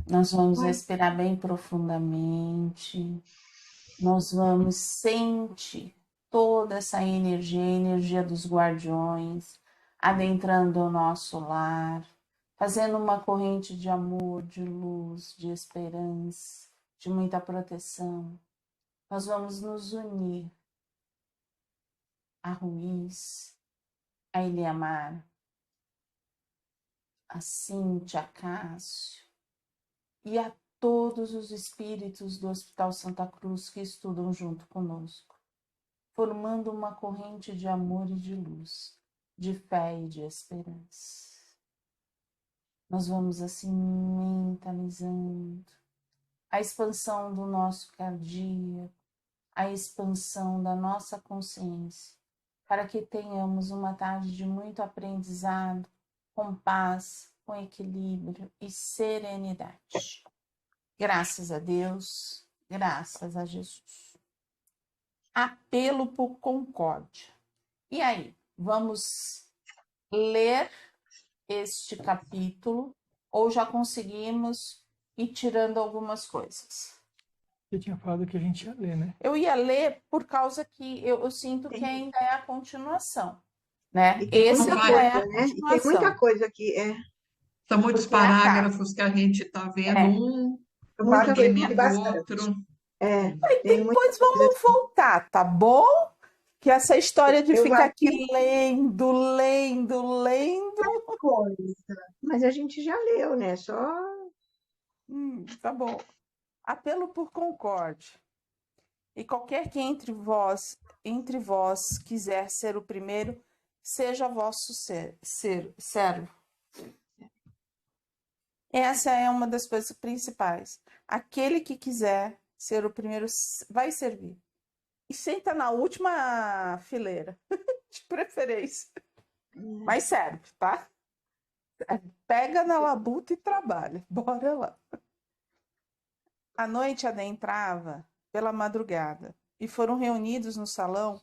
Nós vamos Vai. respirar bem profundamente. Nós vamos sentir toda essa energia, a energia dos guardiões, adentrando o nosso lar, fazendo uma corrente de amor, de luz, de esperança, de muita proteção. Nós vamos nos unir a Ruiz, a Eliamar, a Cíntia, a Cássio e a todos os espíritos do Hospital Santa Cruz que estudam junto conosco, formando uma corrente de amor e de luz, de fé e de esperança. Nós vamos assim mentalizando a expansão do nosso cardíaco, a expansão da nossa consciência, para que tenhamos uma tarde de muito aprendizado, com paz, com equilíbrio e serenidade. Graças a Deus, graças a Jesus. Apelo por concórdia. E aí, vamos ler este capítulo ou já conseguimos ir tirando algumas coisas? Você tinha falado que a gente ia ler, né? Eu ia ler por causa que eu sinto que ainda é a continuação, né? E tem Esse muita ainda é a coisa, né? E tem muita continuação. coisa aqui. São muitos Porque é a casa. parágrafos que a gente está vendo, É. um Muita coisa, complementa o bastante. outro. Tem muita Depois coisa. vamos voltar, tá bom? Que essa história de Eu ficar acho aqui lendo, coisa. Mas a gente já leu, né? Só tá bom. Apelo por concórdia. E qualquer que entre vós quiser ser o primeiro, seja vosso servo. Essa é uma das coisas principais. Aquele que quiser ser o primeiro vai servir. E senta na última fileira, de preferência. Mas serve, tá? Pega na labuta e trabalha. Bora lá. A noite adentrava pela madrugada e foram reunidos no salão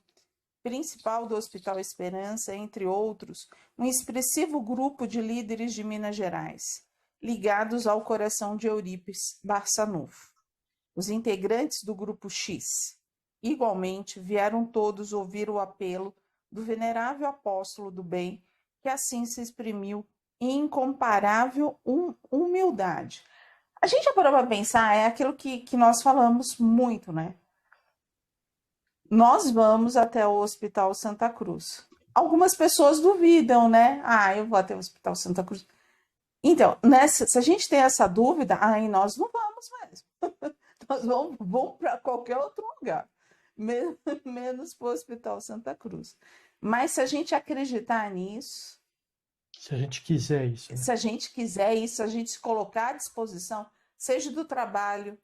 principal do Hospital Esperança, entre outros, um expressivo grupo de líderes de Minas Gerais, ligados ao coração de Eurípides Barçanufo. Os integrantes do Grupo X, igualmente, vieram todos ouvir o apelo do venerável apóstolo do bem, que assim se exprimiu em incomparável humildade. A gente já parou para pensar, é aquilo que nós falamos muito, né? Nós vamos até o Hospital Santa Cruz. Algumas pessoas duvidam, né? Ah, eu vou até o Hospital Santa Cruz. Então, se a gente tem essa dúvida, aí nós não vamos mesmo. Nós vamos para qualquer outro lugar, menos para o Hospital Santa Cruz. Mas se a gente acreditar nisso, Se a gente quiser isso, né? se a gente quiser isso, se a gente se colocar à disposição, seja do trabalho,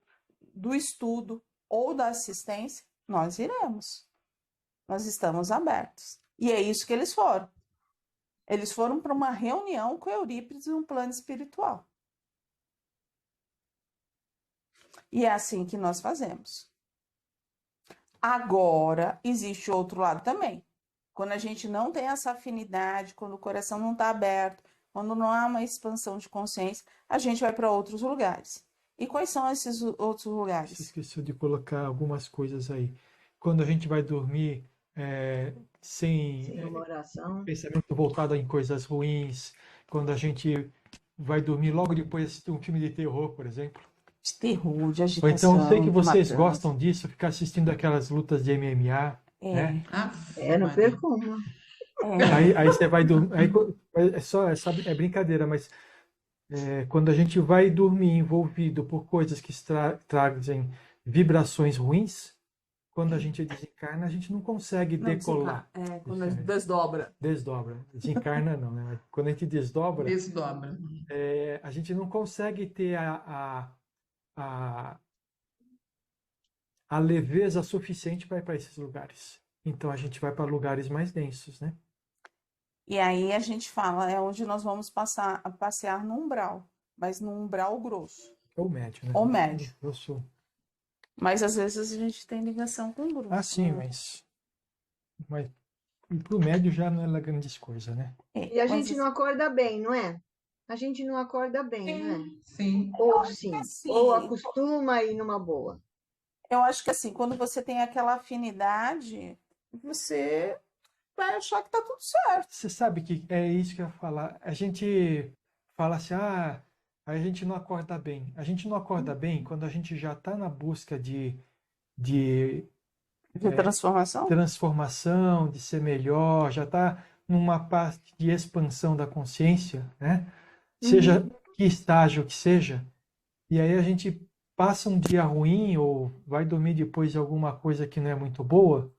do estudo ou da assistência, nós iremos. Nós estamos abertos. E é isso que eles foram. Eles foram para uma reunião com Eurípides no plano espiritual. E é assim que nós fazemos. Agora, existe outro lado também. Quando a gente não tem essa afinidade, quando o coração não está aberto, quando não há uma expansão de consciência, a gente vai para outros lugares. E quais são esses outros Você lugares? esqueceu de colocar algumas coisas aí. Quando a gente vai dormir sem uma oração. pensamento voltado em coisas ruins, quando a gente vai dormir logo depois de assistir um filme de terror, por exemplo. De terror, de Ou agitação, então, eu sei que de vocês matança. gostam disso, ficar assistindo aquelas lutas de MMA, É. né? Não Maria. perco uma. Aí você vai dormir. Sabe, é brincadeira, mas quando a gente vai dormir envolvido por coisas que trazem vibrações ruins, quando a gente desencarna, a gente não consegue decolar. Quando desdobra. Desdobra. Desencarna não, né? Mas quando a gente desdobra, Desdobra. a gente não consegue ter a leveza suficiente para ir para esses lugares. Então a gente vai para lugares mais densos, né? E aí a gente fala, é onde nós vamos passear no umbral, mas no umbral grosso. Ou médio, né? Ou médio. Eu sou. Mas às vezes a gente tem ligação com o grosso. Ah, sim, mas pro médio já não é lá grandes coisas, né? E a gente não acorda bem, não é? a gente não acorda bem, né? Sim. Ou Acho que sim, assim, ou acostuma a ir numa boa. eu acho que assim, quando você tem aquela afinidade, você vai achar que tá tudo certo. Você sabe que é isso que eu ia falar. A gente fala assim, a gente não acorda bem. A gente não acorda bem quando a gente já está na busca de De transformação? transformação, de ser melhor, já está numa parte de expansão da consciência, né? Seja que estágio que seja, e aí a gente passa um dia ruim ou vai dormir depois de alguma coisa que não é muito boa,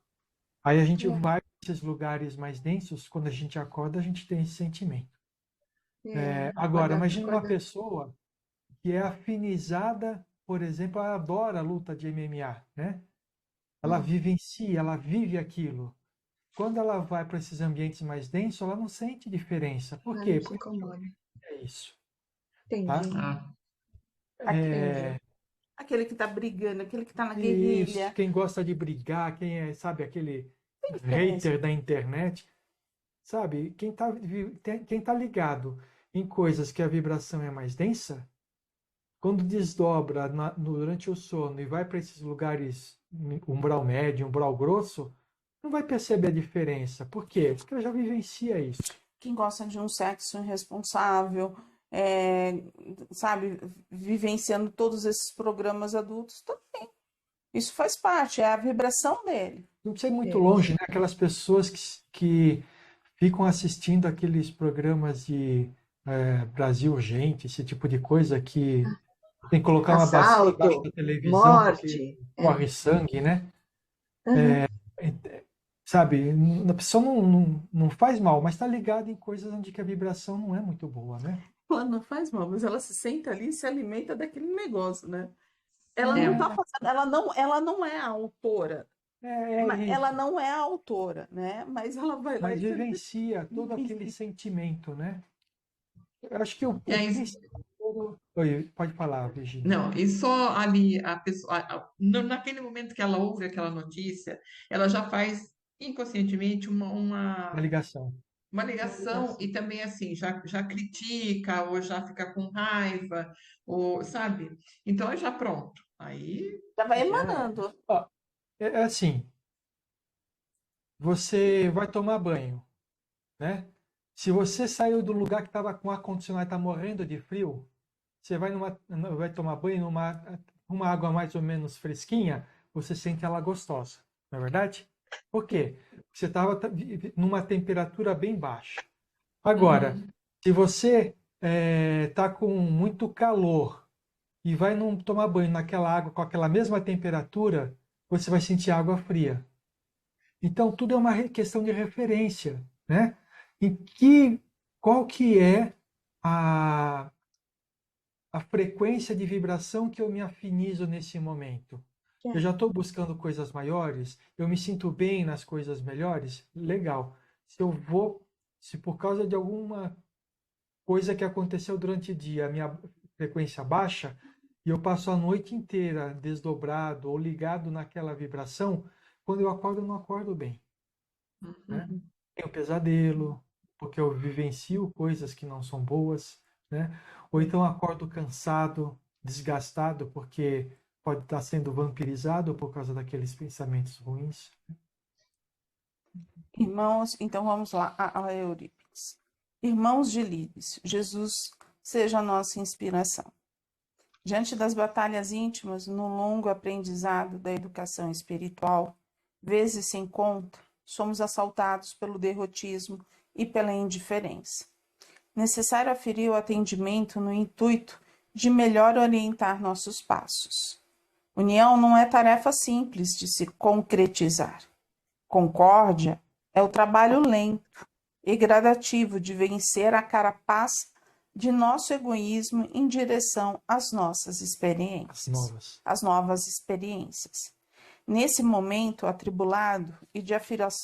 aí a gente vai para esses lugares mais densos, quando a gente acorda, a gente tem esse sentimento. Agora, imagine uma pessoa que é afinizada, por exemplo, ela adora a luta de MMA, né? Ela vivencia, ela vive aquilo. Quando ela vai para esses ambientes mais densos, ela não sente diferença. Por quê? Não se Porque incomoda. é isso, tá? Entendi, Ah, entendi. Aquele que tá brigando, aquele que tá na Isso, guerrilha. quem gosta de brigar, quem é, sabe, aquele Tem diferença. hater da internet, sabe? Quem tá ligado em coisas que a vibração é mais densa, quando desdobra durante o sono e vai para esses lugares, umbral médio, umbral grosso, não vai perceber a diferença. Por quê? Porque ela já vivencia isso. Quem gosta de um sexo irresponsável, é, sabe, vivenciando todos esses programas adultos também. Isso faz parte, é a vibração dele. Não precisa ir muito É. longe, né? Aquelas pessoas que ficam assistindo aqueles programas de Brasil Urgente, esse tipo de coisa que tem que colocar uma bacia embaixo Assalto, da televisão porque morte. corre sangue, né? Aham. Sabe, a pessoa não faz mal, mas está ligada em coisas onde que a vibração não é muito boa, né? Ela não faz mal, mas ela se senta ali e se alimenta daquele negócio, né? Ela é, não tá fazendo, ela não é a autora, É ela isso. não é a autora, né? Mas ela vai lá Mas e vivencia todo aquele sentimento, né? Eu acho que e o aí, principal. Oi, pode falar, Virginia. não, e só ali a pessoa, naquele momento que ela ouve aquela notícia, ela já faz inconscientemente Uma ligação. uma ligação e também assim, já critica ou já fica com raiva, ou sabe? Então é já pronto. Aí já vai Já, emanando. ó, é assim, você vai tomar banho, né? Se você saiu do lugar que estava com ar-condicionado e está morrendo de frio, você vai tomar banho numa água mais ou menos fresquinha, você sente ela gostosa, não é verdade? Por quê? Você estava numa temperatura bem baixa. Agora, uhum, se você está com muito calor e vai tomar banho naquela água com aquela mesma temperatura, você vai sentir água fria. Então, tudo é uma questão de referência, né? Qual que é a, a frequência de vibração que eu me afinizo nesse momento? Eu já estou buscando coisas maiores, eu me sinto bem nas coisas melhores, legal. Se por causa de alguma coisa que aconteceu durante o dia, a minha frequência baixa, e eu passo a noite inteira desdobrado ou ligado naquela vibração, quando eu acordo, eu não acordo bem, né? uhum. Tenho pesadelo, porque eu vivencio coisas que não são boas, né? Ou então acordo cansado, desgastado, porque pode estar sendo vampirizado por causa daqueles pensamentos ruins. Irmãos, então vamos lá, a Eurípides. Irmãos de Líbis, Jesus seja a nossa inspiração. Diante das batalhas íntimas, no longo aprendizado da educação espiritual, vezes sem conta, somos assaltados pelo derrotismo e pela indiferença. Necessário aferir o atendimento no intuito de melhor orientar nossos passos. União não é tarefa simples de se concretizar. Concórdia é o trabalho lento e gradativo de vencer a carapaça de nosso egoísmo em direção às nossas experiências, às novas experiências. Nesse momento atribulado e de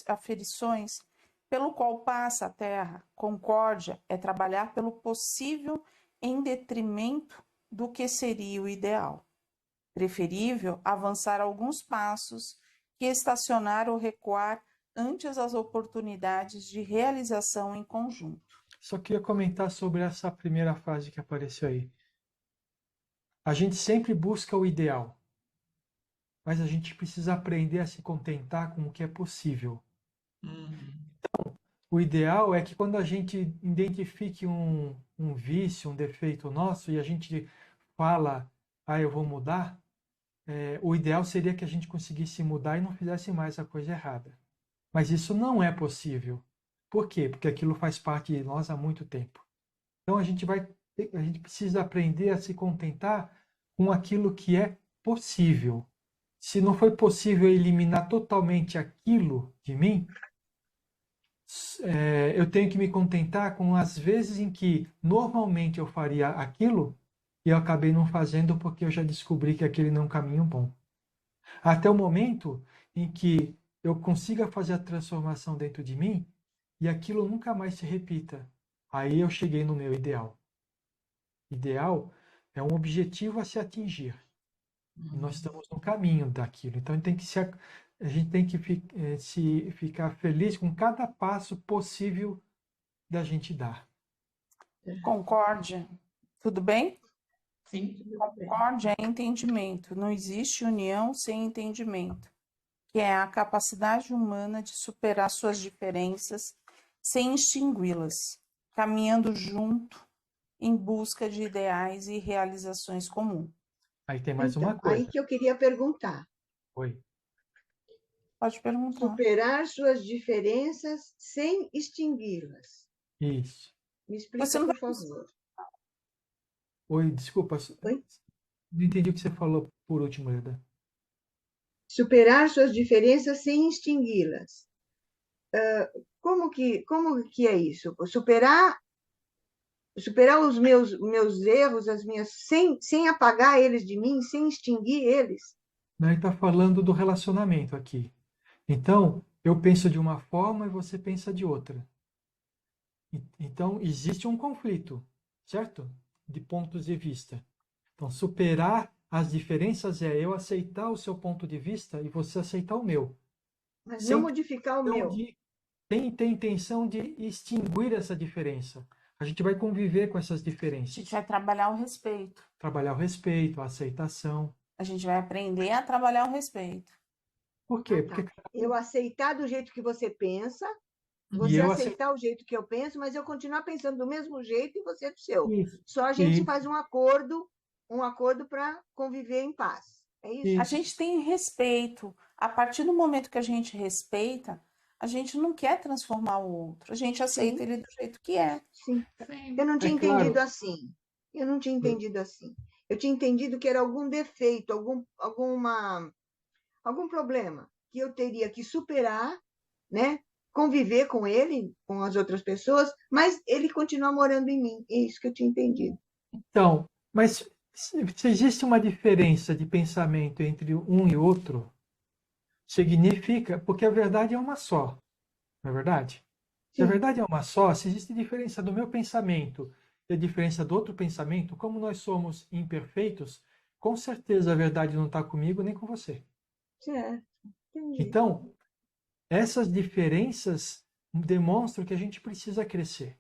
aferições pelo qual passa a Terra, concórdia é trabalhar pelo possível em detrimento do que seria o ideal. Preferível avançar alguns passos que estacionar ou recuar antes as oportunidades de realização em conjunto. Só queria comentar sobre essa primeira frase que apareceu aí. A gente sempre busca o ideal, mas a gente precisa aprender a se contentar com o que é possível. Uhum. O ideal é que quando a gente identifique um vício, um defeito nosso, e a gente fala, eu vou mudar, o ideal seria que a gente conseguisse mudar e não fizesse mais a coisa errada. Mas isso não é possível. Por quê? Porque aquilo faz parte de nós há muito tempo. Então a gente precisa aprender a se contentar com aquilo que é possível. Se não foi possível eliminar totalmente aquilo de mim, eu tenho que me contentar com as vezes em que normalmente eu faria aquilo e eu acabei não fazendo porque eu já descobri que aquele não é um caminho bom. Até o momento em que eu consiga fazer a transformação dentro de mim e aquilo nunca mais se repita. Aí eu cheguei no meu ideal. Ideal é um objetivo a se atingir. E nós estamos no caminho daquilo. Então a gente tem que ficar feliz com cada passo possível da gente dar. Concórdia. Tudo bem? Sim. Tudo bem. Concórdia é entendimento. Não existe união sem entendimento, que é a capacidade humana de superar suas diferenças sem extingui-las, caminhando junto em busca de ideais e realizações comuns. Aí tem mais uma Então, coisa. aí que eu queria perguntar. Oi. Pode perguntar. Superar suas diferenças sem extingui-las. Isso. Me explica, Você não por vai favor. Oi, desculpa. Oi? Não entendi o que você falou por último, Leda. Superar suas diferenças sem extingui-las. Como que é isso? Superar os meus erros, as minhas, sem apagar eles de mim, sem extinguir eles. Ele está falando do relacionamento aqui. Então, eu penso de uma forma e você pensa de outra. Então, existe um conflito, certo? De pontos de vista. Então, superar as diferenças é eu aceitar o seu ponto de vista e você aceitar o meu. Mas Sem não modificar o meu. tem intenção de extinguir essa diferença. A gente vai conviver com essas A diferenças. gente vai trabalhar o respeito. Trabalhar o respeito, a aceitação. A gente vai aprender a trabalhar o respeito. Por quê? Tá. Porque Eu aceitar do jeito que você pensa, E você eu aceitar o jeito que eu penso, mas eu continuar pensando do mesmo jeito e você do seu. Isso. Só a gente Isso. faz um acordo para conviver em paz. É isso? A gente tem respeito. A partir do momento que a gente respeita, a gente não quer transformar o outro. A gente aceita Sim. ele do jeito que é. Sim. Sim. Eu não tinha É claro. entendido assim. Eu não tinha entendido assim. Eu tinha entendido que era algum defeito, algum problema que eu teria que superar, né? Conviver com ele, com as outras pessoas, mas ele continua morando em mim. É isso que eu tinha entendido. Então, mas se existe uma diferença de pensamento entre um e outro, significa, porque a verdade é uma só, não é verdade? Se a Sim. verdade é uma só, se existe diferença do meu pensamento e a diferença do outro pensamento, como nós somos imperfeitos, com certeza a verdade não está comigo nem com você. Certo. Entendi. Então, essas diferenças demonstram que a gente precisa crescer.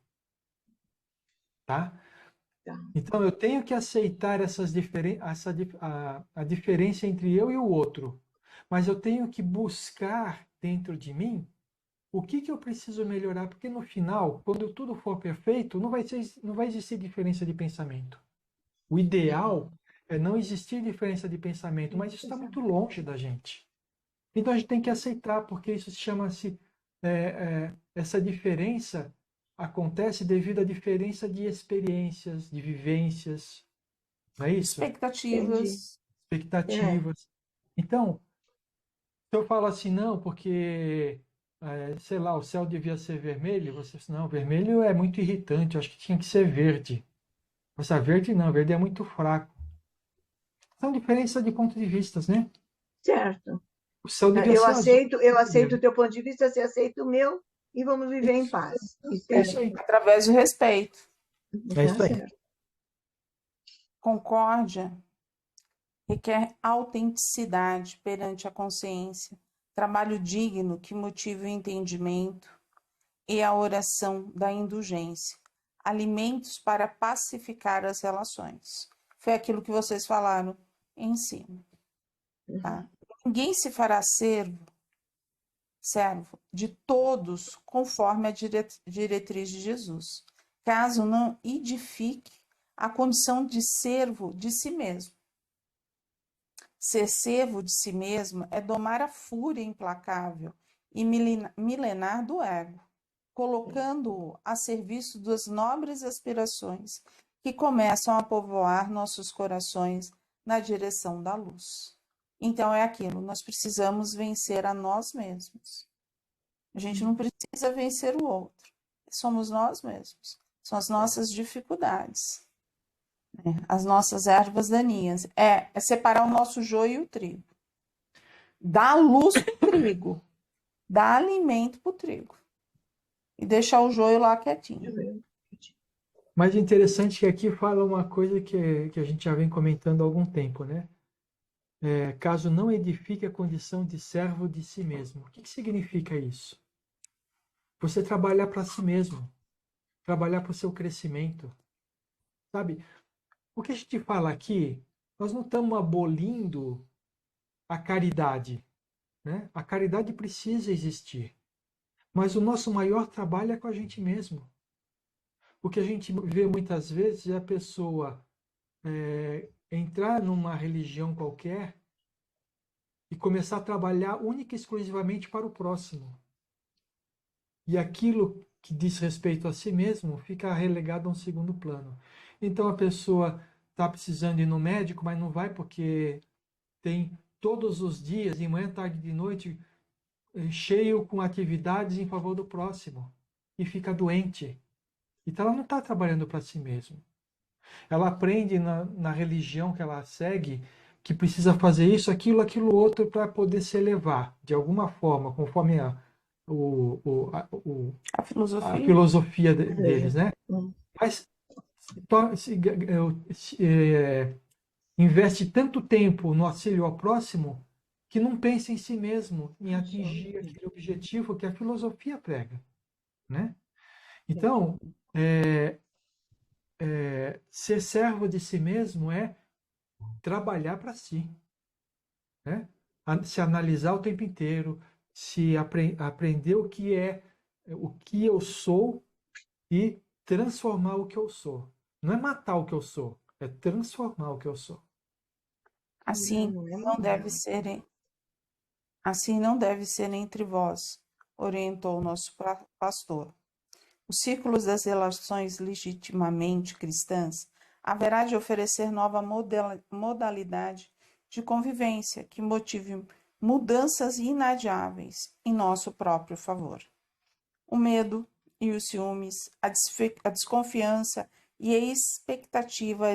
Tá? Tá. Então, eu tenho que aceitar a diferença entre eu e o outro. Mas eu tenho que buscar dentro de mim o que eu preciso melhorar. Porque no final, quando tudo for perfeito, não vai existir diferença de pensamento. O ideal é não existir diferença de pensamento, mas isso está muito longe da gente. Então, a gente tem que aceitar, porque isso chama-se... essa diferença acontece devido à diferença de experiências, de vivências, não é isso? Expectativas. Expectativas. Então, se eu falo assim, não, porque, sei lá, o céu devia ser vermelho, você diz, não, vermelho é muito irritante, eu acho que tinha que ser verde. Você, verde não, verde é muito fraco. São diferenças de ponto de vista, né? Certo. O céu devia Eu ser azul. aceito o teu ponto de vista, você aceita o meu e vamos viver em paz. É isso aí. Através do respeito. É isso Tá aí. certo. Concórdia requer autenticidade perante a consciência, trabalho digno que motive o entendimento e a oração da indulgência. alimentos para pacificar as relações. Foi aquilo que vocês falaram em cima, tá? Ninguém se fará servo de todos conforme a diretriz de Jesus, caso não edifique a condição de servo de si mesmo. Ser servo de si mesmo é domar a fúria implacável e milenar do ego, colocando-o a serviço das nobres aspirações que começam a povoar nossos corações na direção da luz. Então é aquilo, nós precisamos vencer a nós mesmos. A gente não precisa vencer o outro. Somos nós mesmos. São as nossas dificuldades, né? As nossas ervas daninhas. É separar o nosso joio e o trigo. Dar luz para o trigo. Dar alimento para o trigo. E deixar o joio lá quietinho. Mas interessante que aqui fala uma coisa que a gente já vem comentando há algum tempo, né? Caso não edifique a condição de servo de si mesmo. O que significa isso? Você trabalhar para si mesmo. Trabalhar para o seu crescimento. Sabe? O que a gente fala aqui, nós não estamos abolindo a caridade, né? A caridade precisa existir. Mas o nosso maior trabalho é com a gente mesmo. O que a gente vê muitas vezes é a pessoa entrar numa religião qualquer e começar a trabalhar única e exclusivamente para o próximo. E aquilo que diz respeito a si mesmo fica relegado a um segundo plano. Então a pessoa está precisando ir no médico, mas não vai porque tem todos os dias, de manhã, tarde e de noite, cheio com atividades em favor do próximo. E fica doente. Então ela não está trabalhando para si mesma. Ela aprende na religião que ela segue que precisa fazer isso, aquilo outro para poder se elevar, de alguma forma, conforme a filosofia deles, né? Mas investe tanto tempo no auxílio ao próximo que não pensa em si mesmo, em atingir aquele objetivo que a filosofia prega, né? Então, ser servo de si mesmo é trabalhar para si, né? Se analisar o tempo inteiro, se aprender o que eu sou e transformar o que eu sou. Não é matar o que eu sou, é transformar o que eu sou. Assim não deve ser entre vós, orientou o nosso pastor. Os círculos das relações legitimamente cristãs haverá de oferecer nova modalidade de convivência que motive mudanças inadiáveis em nosso próprio favor. O medo e os ciúmes, a desconfiança e a expectativa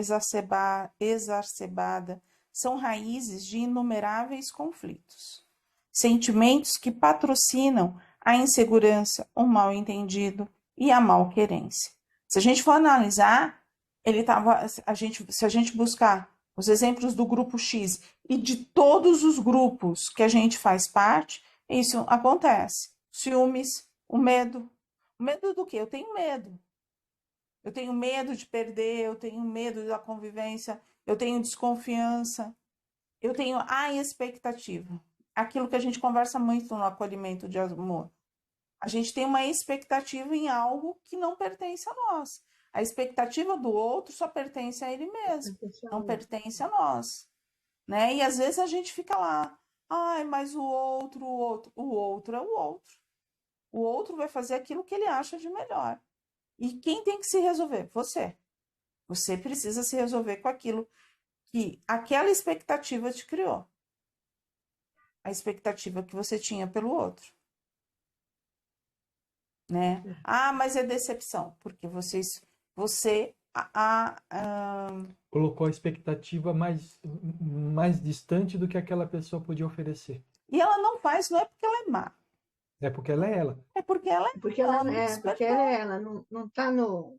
exacerbada são raízes de inumeráveis conflitos. Sentimentos que patrocinam a insegurança, o mal-entendido e a malquerência. Se a gente for analisar, se a gente buscar os exemplos do grupo X e de todos os grupos que a gente faz parte, isso acontece. Ciúmes, o medo. O medo do quê? Eu tenho medo. Eu tenho medo de perder, eu tenho medo da convivência, eu tenho desconfiança, eu tenho a expectativa. Aquilo que a gente conversa muito no acolhimento de amor. A gente tem uma expectativa em algo que não pertence a nós. A expectativa do outro só pertence a ele mesmo, não pertence a nós, né? E às vezes a gente fica lá, ai, mas o outro é o outro. O outro vai fazer aquilo que ele acha de melhor. E quem tem que se resolver? Você. Você precisa se resolver com aquilo que aquela expectativa te criou. A expectativa que você tinha pelo outro. Né? Ah, mas é decepção, porque você colocou a expectativa mais distante do que aquela pessoa podia oferecer. E ela não faz, não é porque ela é má. É porque ela é ela. É porque ela é porque ela é ela, não está no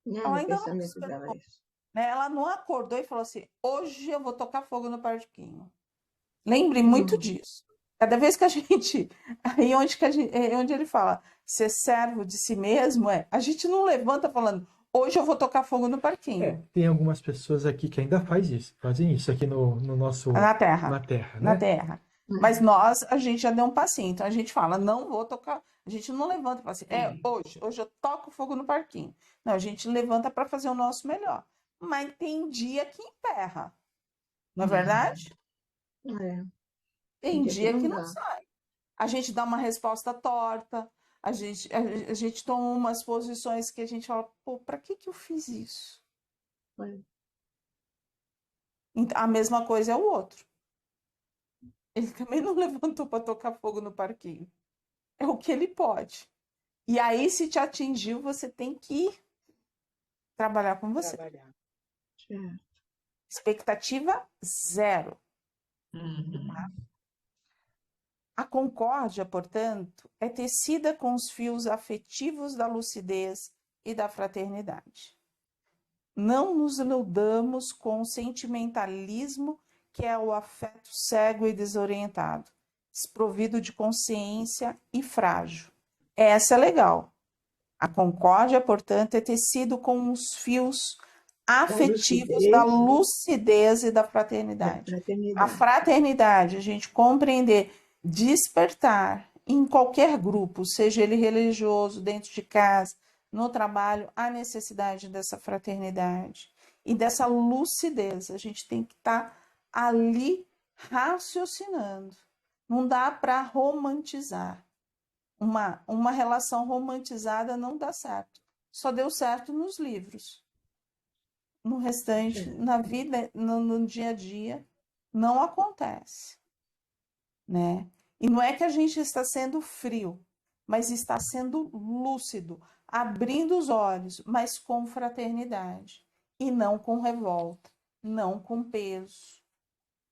pensamento dela isso. Né? Ela não acordou e falou assim, hoje eu vou tocar fogo no parquinho. Lembre muito disso. Cada vez que a gente. Aí onde ele fala ser servo de si mesmo, a gente não levanta falando, hoje eu vou tocar fogo no parquinho. Tem algumas pessoas aqui que ainda fazem isso aqui no nosso, Na terra. na Terra, Na né? terra. Mas a gente já deu um passinho. Então a gente fala, não vou tocar. A gente não levanta e fala assim, hoje eu toco fogo no parquinho. Não, a gente levanta para fazer o nosso melhor. Mas tem dia que emperra. Não é verdade? É, Tem dia que não dá. sai. A gente dá uma resposta torta. A gente toma umas posições que a gente fala, pô, para que eu fiz isso? É. A mesma coisa é o outro. Ele também não levantou para tocar fogo no parquinho. É o que ele pode. E aí, se te atingiu, você tem que trabalhar com você. Certo. Expectativa zero. Uhum. A concórdia, portanto, é tecida com os fios afetivos da lucidez e da fraternidade. Não nos iludamos com o sentimentalismo, que é o afeto cego e desorientado, desprovido de consciência e frágil. Essa é legal. A concórdia, portanto, é tecido com os fios afetivos da lucidez e da fraternidade. A fraternidade, a gente compreender, despertar em qualquer grupo, seja ele religioso, dentro de casa, no trabalho, a necessidade dessa fraternidade e dessa lucidez. A gente tem que estar ali raciocinando. Não dá para romantizar. Uma relação romantizada não dá certo. Só deu certo nos livros. No restante, na vida, no dia a dia, não acontece, né? E não é que a gente está sendo frio, mas está sendo lúcido, abrindo os olhos, mas com fraternidade e não com revolta, não com peso,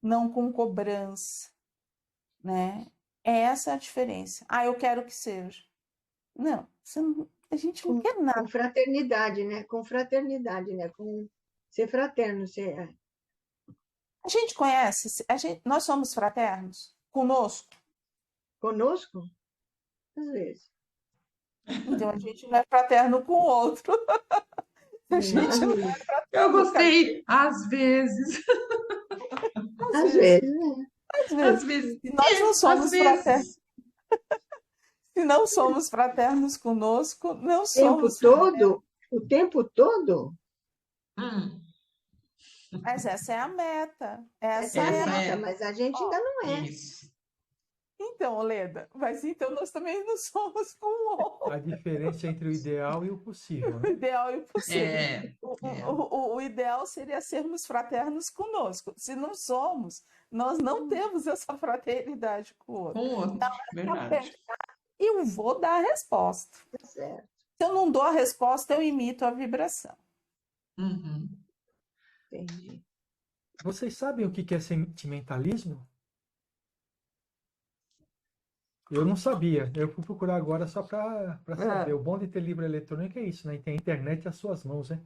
não com cobrança, né? Essa é a diferença. Eu quero que seja. Não, a gente não quer nada. Com fraternidade, né? Com fraternidade, né? Com ser fraterno, ser... A gente conhece, nós somos fraternos conosco. Conosco? Às vezes. Então a gente não é fraterno com o outro. A gente não é fraterno. Eu gostei, às vezes. Às vezes, né? Às vezes. Se nós não somos Às vezes. se não somos fraternos conosco, não O tempo somos. todo? O tempo todo? Mas essa é a meta. Essa é a meta, mas a gente ainda não é. Isso. Então, Leda, mas então nós também não somos com o outro. A diferença entre o ideal e o possível, O né? ideal e o possível. É. O ideal seria sermos fraternos conosco. Se não somos, nós não temos essa fraternidade com o outro. Com o outro, verdade. Eu vou dar a resposta. Tá certo. Se eu não dou a resposta, eu imito a vibração. Uhum. Entendi. Vocês sabem o que é sentimentalismo? Eu não sabia. Eu fui procurar agora só para saber. O bom de ter livro eletrônico é isso, né? Tem a internet às suas mãos, né?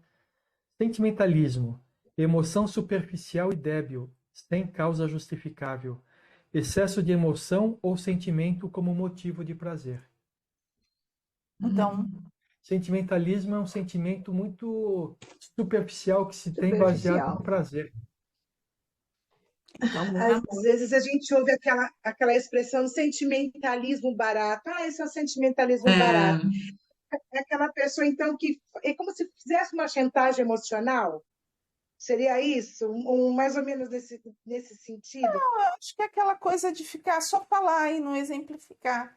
Sentimentalismo. Emoção superficial e débil, sem causa justificável. Excesso de emoção ou sentimento como motivo de prazer. Então, Sentimentalismo é um sentimento muito superficial que se tem baseado no prazer. então Às vezes a gente ouve aquela expressão sentimentalismo barato. Esse é o sentimentalismo barato. É aquela pessoa, então, que é como se fizesse uma chantagem emocional. Seria isso? Mais ou menos nesse sentido? eu acho que é aquela coisa de ficar só falar e não exemplificar.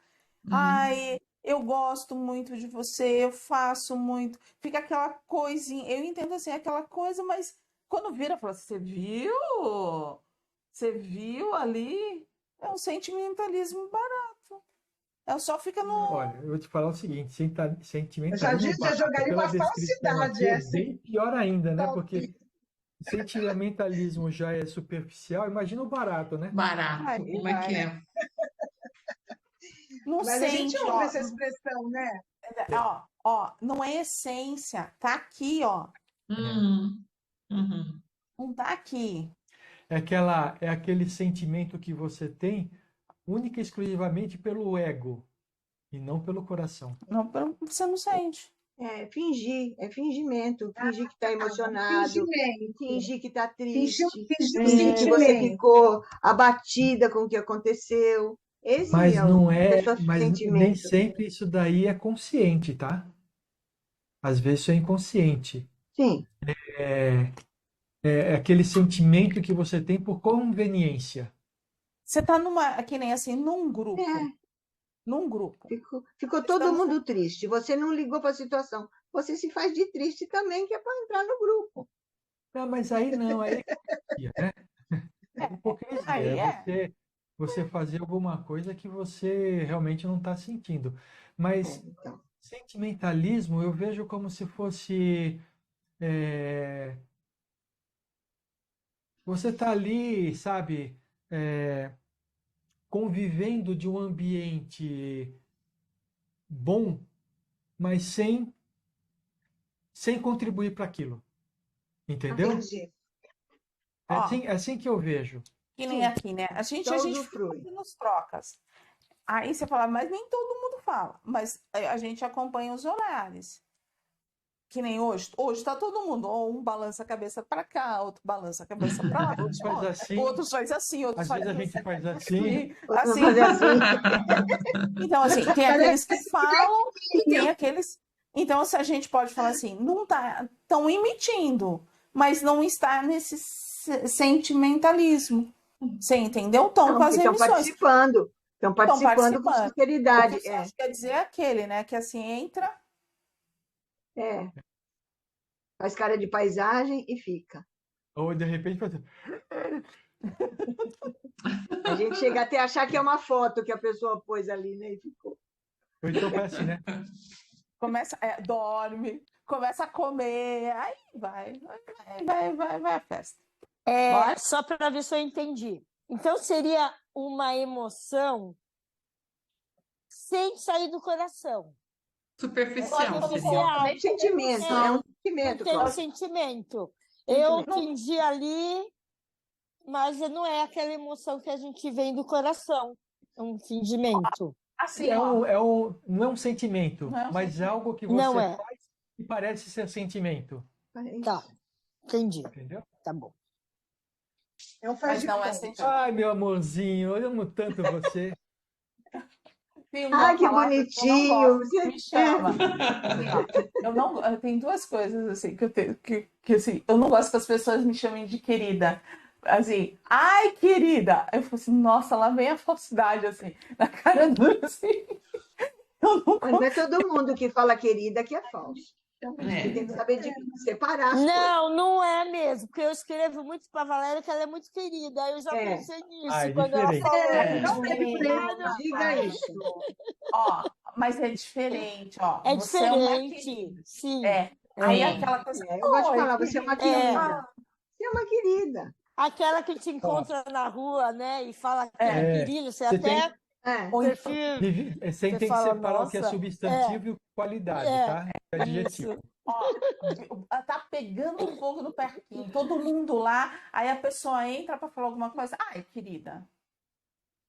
Ai, eu gosto muito de você, eu faço muito. Fica aquela coisinha, eu entendo assim, aquela coisa, mas quando vira, fala assim, você viu? Você viu ali? É um sentimentalismo barato. Só fica no. Olha, eu vou te falar o seguinte, Eu já sentimentalismo barato, jogaria pela uma descrição falsidade aqui, é essa. bem pior ainda, né? Porque sentimentalismo já é superficial, imagina o barato, né? Barato, Ai, como é que é? Não Mas a gente sente, ouve essa expressão, né? não é essência, tá aqui, ó. Não tá aqui. É aquele sentimento que você tem única e exclusivamente pelo ego e não pelo coração. Não, você não sente. É fingimento, fingir que está emocionado, Fingimento. fingir que está Fingir triste, fingir fingir que você sentimento. ficou abatida com o que aconteceu. Esse Mas é não o é, seu mas nem sentimento. sempre isso daí é consciente, tá? Às vezes isso é inconsciente. Sim, É aquele sentimento que você tem por conveniência. Você tá que nem assim, num grupo. é. Num grupo. Ficou todo mundo triste. Você não ligou para a situação. Você se faz de triste também, que é para entrar no grupo. Não, mas aí não, aí é hipocrisia, né? É hipocrisia. Aí Você fazer alguma coisa que você realmente não está sentindo. Mas Então, sentimentalismo eu vejo como se fosse. Você tá ali, sabe, convivendo de um ambiente bom, mas sem contribuir para aquilo. Entendeu? Entendi. É Ó, assim que eu vejo. que nem sim, aqui, né? A gente só fica usufrui. fazendo as trocas. Aí você fala, mas nem todo mundo fala. Mas a gente acompanha os horários. Que nem hoje. Hoje tá todo mundo. Ou um balança a cabeça para cá, outro balança a cabeça para lá. Outros faz assim, Outros faz assim, outros às faz vezes a gente faz assim. assim. Vamos Assim. fazer assim. Então, assim, tem aqueles que falam e tem aqueles. Então, se a gente pode falar assim, não tá tão emitindo, mas não está nesse sentimentalismo. Você entendeu? Estão Não, com as porque estão emissões. participando. Estão Estão participando com participando. O sinceridade. que você quer dizer é aquele, né? Que assim entra. É. Faz cara de paisagem e fica. Ou de repente faz assim. A gente chega até a achar que é uma foto que a pessoa pôs ali, né? E ficou. Ou então faz assim, né? Começa, dorme, começa a comer, aí vai a festa. Só para ver se eu entendi. Então, seria uma emoção sem sair do coração. Superficial Superficial. seria. É um sentimento, é um sentimento, Tem um Cláudia. sentimento. Eu fingi ali, mas não é aquela emoção que a gente vem do coração. É um fingimento. Assim, não é um sentimento, Não é um mas sentimento. algo que Não você é. faz e parece ser sentimento. Tá, entendi. Entendeu? Tá bom. É um faz Mas de não é conta. sentimento. Ai, meu amorzinho, eu amo tanto você. Tem Ai, que palavra bonitinho. eu não gosto, que me chama. Tem duas coisas assim que eu tenho que assim, eu não gosto que as pessoas me chamem de querida. Assim, ai, querida. Eu falo assim, nossa, lá vem a falsidade assim, na cara dura assim. Eu não Mas não é todo mundo que fala querida que é falso. É. Você tem que saber separar as coisas. Não é mesmo, porque eu escrevo muito para a Valéria que ela é muito querida. Aí eu já pensei nisso Ah, é quando ela diferente. falou. Não diga isso. Ó, mas é diferente, ó. É Você é uma diferente. querida. Sim. Aí aquela coisa. Eu gosto de "Oi, falar, você é uma querida." querida. Você é uma querida. Aquela que te encontra na rua, né? E fala que é querida, você Você até É. prefere. Você tem que fala, separar o que é "Nossa, substantivo e qualidade, tá? É adjetivo. Isso. Ó, tá pegando fogo no parquinho, todo mundo lá, aí a pessoa entra pra falar alguma coisa. Ai, querida.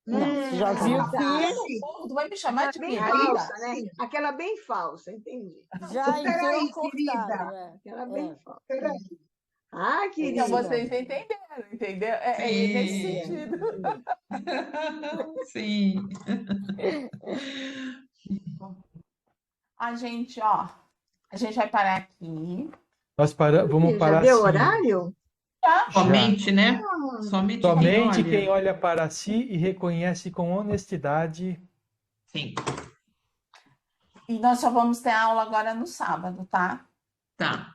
Não, você já viu tá. que Tu vai me chamar de Bem querida? falsa, né? Aquela bem falsa, entendi. já Peraí, entrou cortada. querida. Aquela bem falsa. Peraí. Ah, querida. Então vocês entenderam, entendeu? É Sim. nesse sentido. Sim. A gente vai parar aqui. Vamos Já parar deu assim. horário? Somente, né? Somente Somente quem quem olha para si e reconhece com honestidade. Sim, E nós só vamos ter aula agora no sábado, tá? tá.